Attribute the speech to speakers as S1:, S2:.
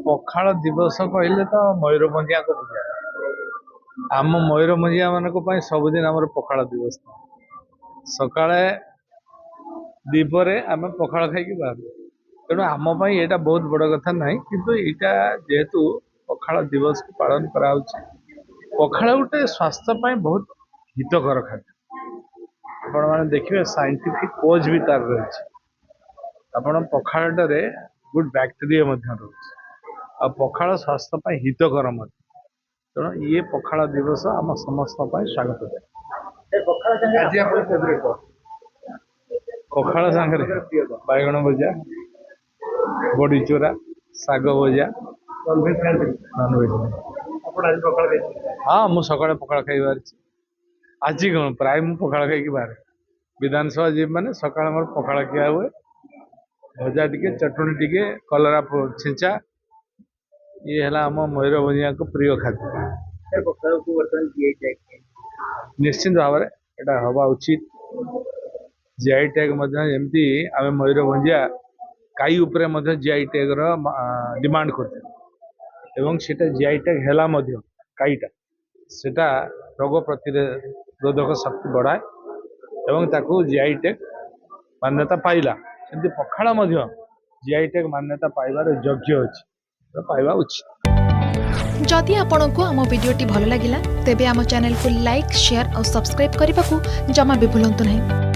S1: पखाल दिवस कहले तो मयूरभंजिया को बुझा आम मयूरभंजिया मान सबुदिन आम पखाल दिवस सकाଳେ दीपरे आम पखाल खाई बाहर तेणु आम यहाँ बहुत बड़ कथा ना किंतु यहाँ जेहेतु पखाल दिवस को पालन करा पखाल गोटे स्वास्थ्य बहुत हितकर खाद्य आपण मैंने देखिए साइंटिफिक कोज भी तार रही आपण पखालटे गुड बैक्टेरिया रही आ पखाल स्वास्थ्य हितकर तेणु ये पखाल दिवस आम समस्त स्वागत पखाल सांगे बैगण भजा बड़ी चोरा शाग भजा नॉनवेज हाँ मुझे सका पखाल खाई बाहर आज कौन प्राय मुझे पखाल खाई बाहर विधानसभा जी मैंने सका मोर पखाल खिया हुए भजा टिके चटणी टिके कलरा छेचा ये है आम मयूरभंजिया को प्रिय खाद्य निश्चित भाव में यहाँ हवा उचित जीआई टैग जमती आम मयूरभंजिया काई उपरे जीआई टैग डिमांड करते जीआई टैग है काईटा सेटा रोग प्रतिरोधक शक्ति बढ़ाए एवं ताकू जीआई टैग मान्यता पाइला सेमती पखाल जीआई टैग मान्यता पाइबार योग्य अच्छी पाइबा उचित।
S2: जदि आपंक आम भिडी भल लगा तेब आम चैनल को लाइक शेयर और सब्सक्राइब करने को जमा भी भूलु नहीं।